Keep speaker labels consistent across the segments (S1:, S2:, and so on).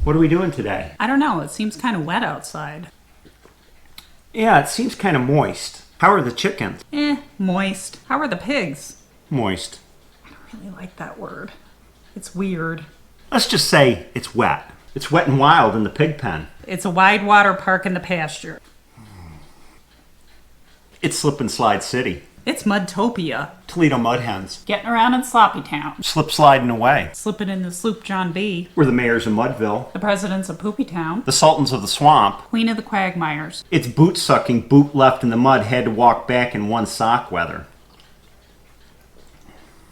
S1: What are we doing today?
S2: I don't know. It seems kind of wet outside.
S1: Yeah, it seems kind of moist. How are the chickens?
S2: Moist. How are the pigs?
S1: Moist.
S2: I don't really like that word. It's weird.
S1: Let's just say it's wet. It's wet and wild in the pig pen.
S2: It's a wide water park in the pasture.
S1: It's Slip and Slide City.
S2: It's Mudtopia.
S1: Toledo Mud Hens.
S2: Getting around in Sloppy Town.
S1: Slip sliding away.
S2: Slipping in the sloop John B.
S1: We're the mayors of Mudville.
S2: The presidents of Poopy Town.
S1: The sultans of the swamp.
S2: Queen of the Quagmires.
S1: It's boot sucking, boot left in the mud, had to walk back in one sock weather.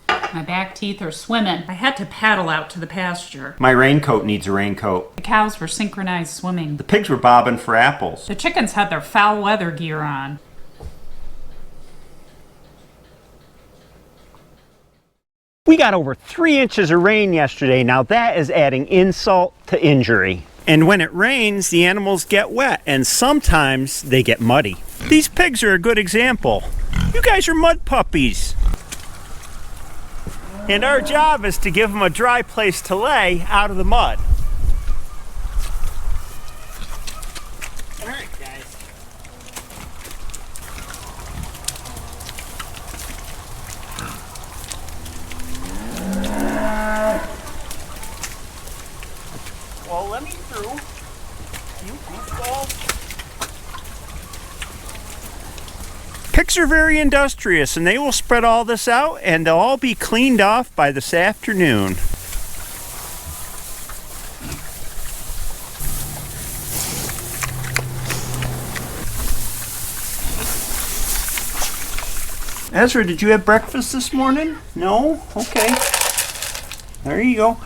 S2: My back teeth are swimming. I had to paddle out to the pasture.
S1: My raincoat needs a raincoat.
S2: The cows were synchronized swimming.
S1: The pigs were bobbing for apples.
S2: The chickens had their foul weather gear on.
S1: We got over 3 inches of rain yesterday. Now that is adding insult to injury. And when it rains, the animals get wet, and sometimes they get muddy. These pigs are a good example. You guys are mud puppies. And our job is to give them a dry place to lay out of the mud. All right, guys. Well, let me through. You goofball. Pigs are very industrious, and they will spread all this out, and they'll all be cleaned off by this afternoon. Ezra, did you have breakfast this morning? No? Okay. There you go.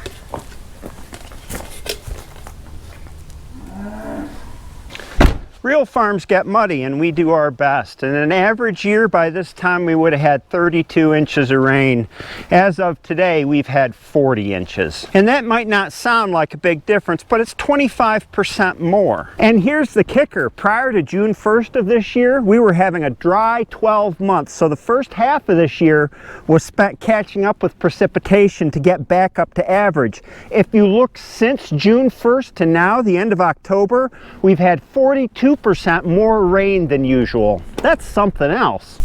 S1: Real farms get muddy, and we do our best. In an average year, by this time, we would have had 32 inches of rain. As of today, we've had 40 inches. And that might not sound like a big difference, but it's 25% more. And here's the kicker. Prior to June 1st of this year, we were having a dry 12 months. So the first half of this year was spent catching up with precipitation to get back up to average. If you look since June 1st to now, the end of October, we've had 42% more rain than usual. That's something else.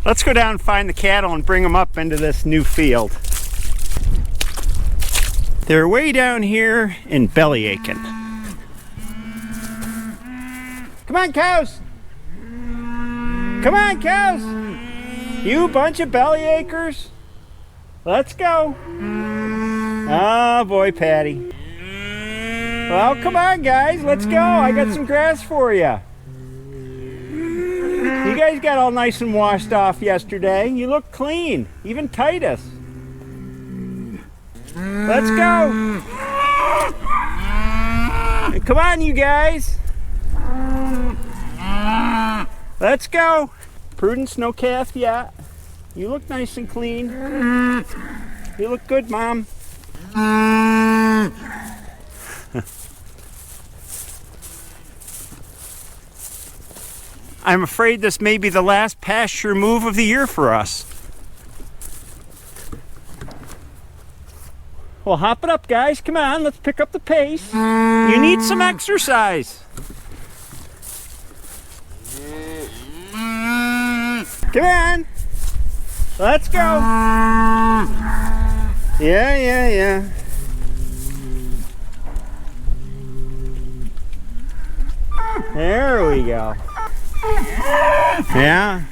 S1: Let's go down and find the cattle and bring them up into this new field. They're way down here in Bellyachin. Come on, cows! Come on, cows! You bunch of bellyachers! Let's go! Oh boy, Patty. Well, come on, guys, let's go. I got some grass for you. You guys got all nice and washed off yesterday. You look clean, even Titus. Let's go. Come on, you guys. Let's go. Prudence, no calf yet. You look nice and clean. You look good, Mom. I'm afraid this may be the last pasture move of the year for us. Well, hop it up, guys. Come on, let's pick up the pace. You need some exercise. Come on. Let's go. Yeah. There we go. Yeah.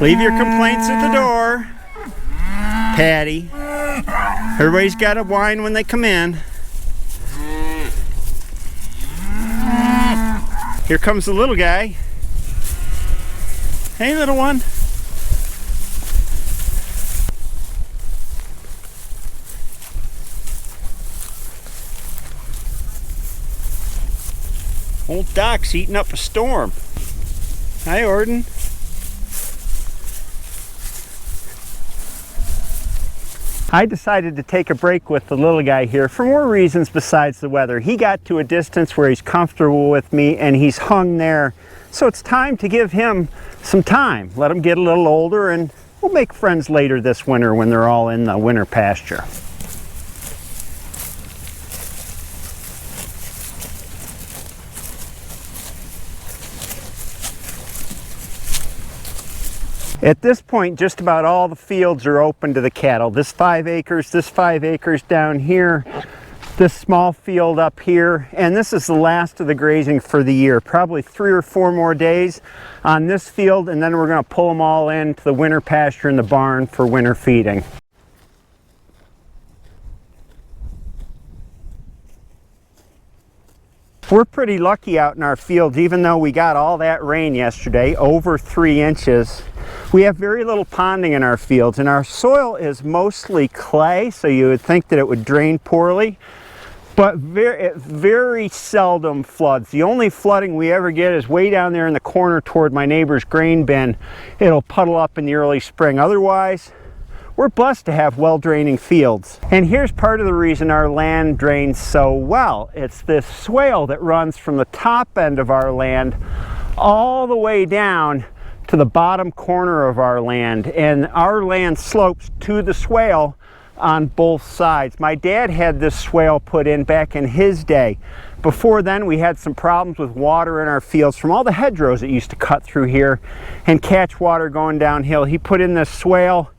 S1: Leave your complaints at the door, Patty. Everybody's got to whine when they come in. Here comes the little guy. Hey, little one. Old Doc's eating up a storm. Hi, Orden. I decided to take a break with the little guy here for more reasons besides the weather. He got to a distance where he's comfortable with me, and he's hung there. So it's time to give him some time. Let him get a little older, and we'll make friends later this winter when they're all in the winter pasture. At this point, just about all the fields are open to the cattle. This 5 acres down here, this small field up here, and this is the last of the grazing for the year. Probably 3 or 4 more days on this field, and then we're going to pull them all into the winter pasture in the barn for winter feeding. We're pretty lucky out in our fields, even though we got all that rain yesterday, over 3 inches. We have very little ponding in our fields, and our soil is mostly clay, so you would think that it would drain poorly. But it very seldom floods. The only flooding we ever get is way down there in the corner toward my neighbor's grain bin. It'll puddle up in the early spring. Otherwise, we're blessed to have well-draining fields. And here's part of the reason our land drains so well. It's this swale that runs from the top end of our land all the way down to the bottom corner of our land. And our land slopes to the swale on both sides. My dad had this swale put in back in his day. Before then, we had some problems with water in our fields from all the hedgerows that used to cut through here and catch water going downhill. He put in this swale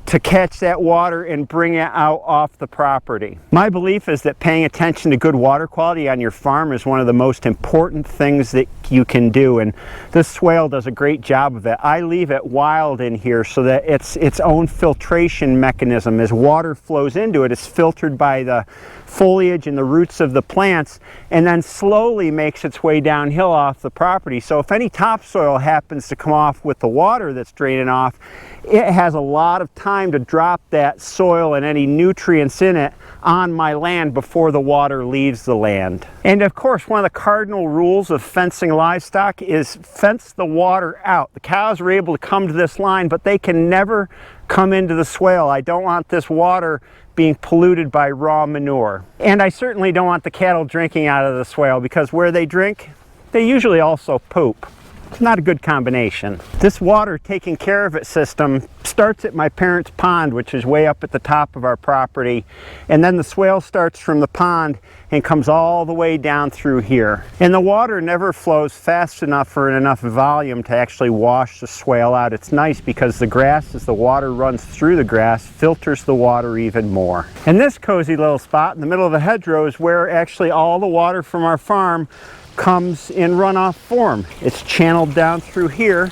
S1: to catch that water and bring it out off the property. My belief is that paying attention to good water quality on your farm is one of the most important things that you can do, and this swale does a great job of it. I leave it wild in here so that it's its own filtration mechanism. As water flows into it, it's filtered by the foliage and the roots of the plants, and then slowly makes its way downhill off the property. So if any topsoil happens to come off with the water that's draining off, it has a lot of time to drop that soil and any nutrients in it on my land before the water leaves the land. And of course, one of the cardinal rules of fencing livestock is fence the water out. The cows are able to come to this line, but they can never come into the swale. I don't want this water being polluted by raw manure. And I certainly don't want the cattle drinking out of the swale, because where they drink, they usually also poop. It's not a good combination. This water taking care of it system starts at my parents' pond, which is way up at the top of our property, and then the swale starts from the pond and comes all the way down through here. And the water never flows fast enough or in enough volume to actually wash the swale out. It's nice because the grass, as the water runs through the grass, filters the water even more. And this cozy little spot in the middle of the hedgerow is where actually all the water from our farm comes in runoff form. It's channeled down through here,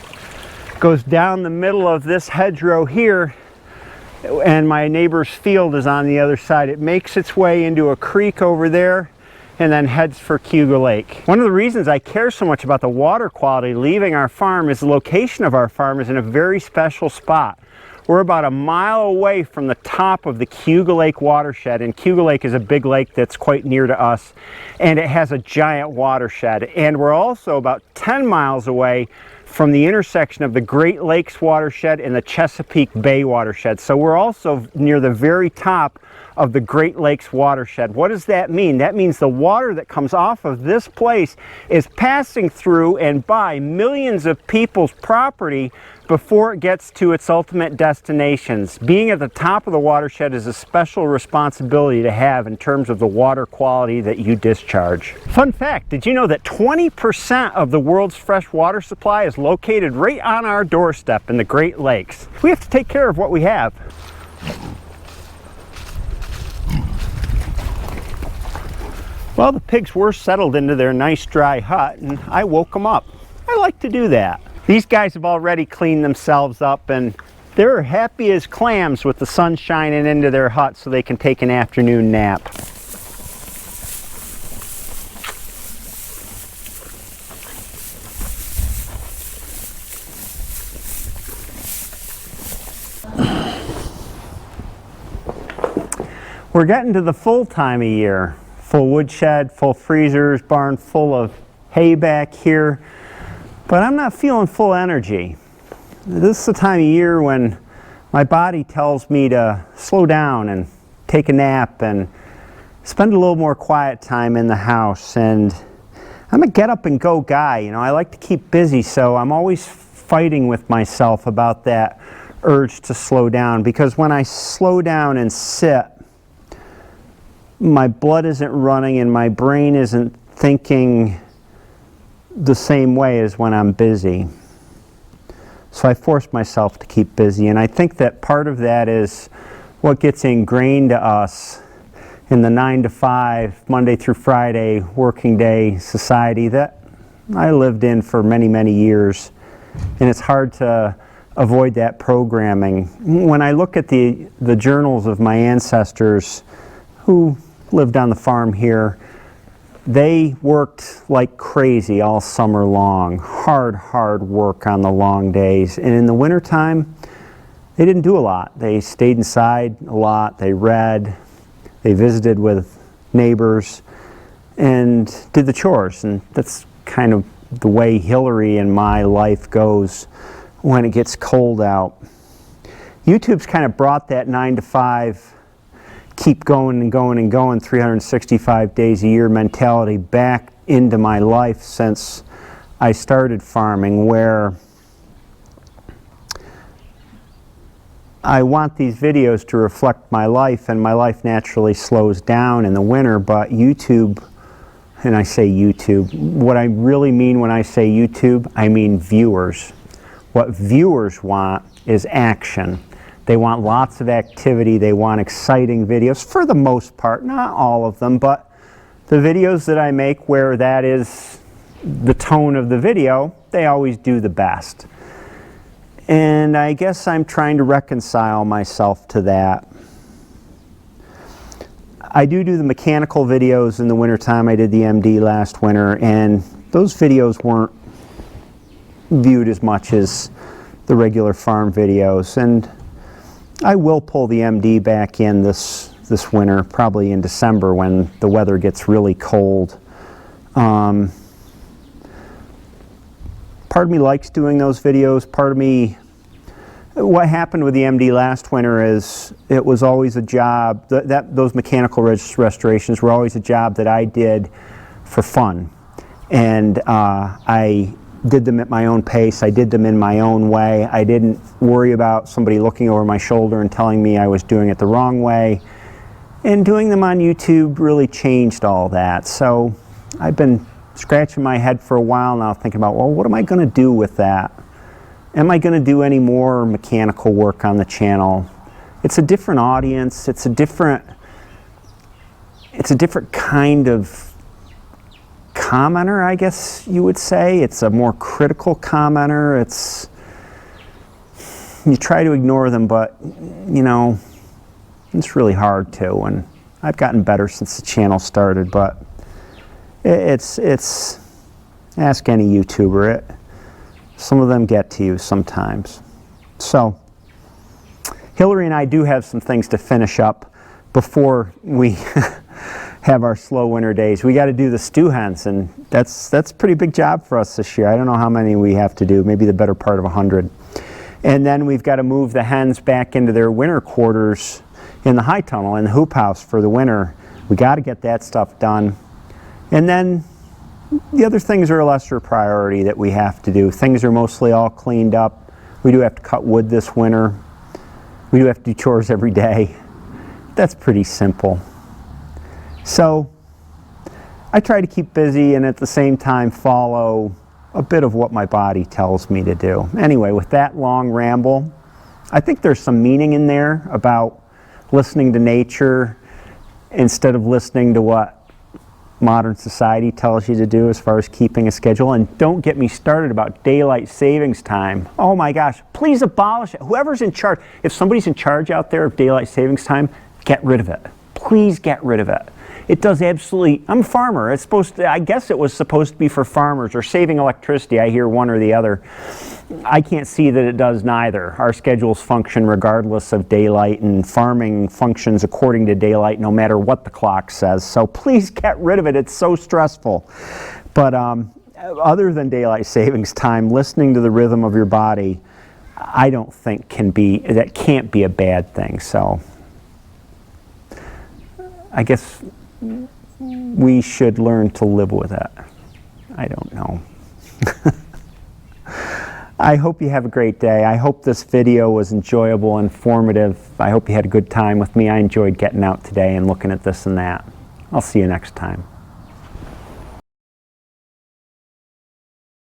S1: goes down the middle of this hedgerow here, and my neighbor's field is on the other side. It makes its way into a creek over there and then heads for Cayuga Lake. One of the reasons I care so much about the water quality leaving our farm is the location of our farm is in a very special spot. We're about a mile away from the top of the Cayuga Lake watershed, and Cayuga Lake is a big lake that's quite near to us, and it has a giant watershed. And we're also about 10 miles away from the intersection of the Great Lakes watershed and the Chesapeake Bay watershed. So we're also near the very top of the Great Lakes watershed. What does that mean? That means the water that comes off of this place is passing through and by millions of people's property before it gets to its ultimate destinations. Being at the top of the watershed is a special responsibility to have in terms of the water quality that you discharge. Fun fact, did you know that 20% of the world's fresh water supply is located right on our doorstep in the Great Lakes? We have to take care of what we have. Well, the pigs were settled into their nice dry hut, and I woke them up. I like to do that. These guys have already cleaned themselves up, and they're happy as clams with the sun shining into their hut so they can take an afternoon nap. We're getting to the full time of year. Full woodshed, full freezers, barn full of hay back here. But I'm not feeling full energy. This is the time of year when my body tells me to slow down and take a nap and spend a little more quiet time in the house. And I'm a get up and go guy. You know, I like to keep busy, so I'm always fighting with myself about that urge to slow down, because when I slow down and sit, my blood isn't running and my brain isn't thinking the same way as when I'm busy. So I forced myself to keep busy, and I think that part of that is what gets ingrained to us in the 9 to 5, Monday through Friday, working day society that I lived in for many, many years. And it's hard to avoid that programming. When I look at the journals of my ancestors who lived on the farm here, they worked like crazy all summer long. Hard work on the long days. And in the wintertime, they didn't do a lot. They stayed inside a lot. They read. They visited with neighbors and did the chores. And that's kind of the way Hilarie and my life goes when it gets cold out. YouTube's kind of brought that 9 to 5 keep going and going and going 365 days a year mentality back into my life since I started farming, where I want these videos to reflect my life, and my life naturally slows down in the winter, but YouTube, and I say YouTube, what I really mean when I say YouTube, I mean viewers. What viewers want is action. They want lots of activity. They want exciting videos for the most part, not all of them, but the videos that I make where that is the tone of the video, they always do the best. And I guess I'm trying to reconcile myself to that. I do the mechanical videos in the wintertime. I did the MD last winter, and those videos weren't viewed as much as the regular farm videos. And I will pull the MD back in this winter, probably in December when the weather gets really cold. Part of me likes doing those videos. Part of me, what happened with the MD last winter is it was always a job, those mechanical restorations were always a job that I did for fun. And I did them at my own pace. I did them in my own way. I didn't worry about somebody looking over my shoulder and telling me I was doing it the wrong way. And doing them on YouTube really changed all that. So I've been scratching my head for a while now thinking about, well, what am I going to do with that? Am I going to do any more mechanical work on the channel? It's a different audience. It's a different kind of commenter, I guess you would say. It's a more critical commenter. You try to ignore them, but you know, it's really hard to. And I've gotten better since the channel started, but it's ask any YouTuber. Some of them get to you sometimes. So Hilarie and I do have some things to finish up before we have our slow winter days. We got to do the stew hens, and that's a pretty big job for us this year. I don't know how many we have to do, maybe the better part of 100. And then we've got to move the hens back into their winter quarters in the high tunnel, in the hoop house for the winter. We got to get that stuff done. And then the other things are a lesser priority that we have to do. Things are mostly all cleaned up. We do have to cut wood this winter. We do have to do chores every day. That's pretty simple. So I try to keep busy and at the same time follow a bit of what my body tells me to do. Anyway, with that long ramble, I think there's some meaning in there about listening to nature instead of listening to what modern society tells you to do as far as keeping a schedule. And don't get me started about daylight savings time. Oh my gosh, please abolish it. Whoever's in charge, if somebody's in charge out there of daylight savings time, get rid of it. Please get rid of it. It does absolutely, I'm a farmer. It's supposed to, I guess it was supposed to be for farmers or saving electricity. I hear one or the other. I can't see that it does neither. Our schedules function regardless of daylight, and farming functions according to daylight no matter what the clock says. So please get rid of it. It's so stressful. But other than daylight savings time, listening to the rhythm of your body, I don't think can't be a bad thing. So I guess we should learn to live with it. I don't know. I hope you have a great day. I hope this video was enjoyable, informative. I hope you had a good time with me. I enjoyed getting out today and looking at this and that. I'll see you next time.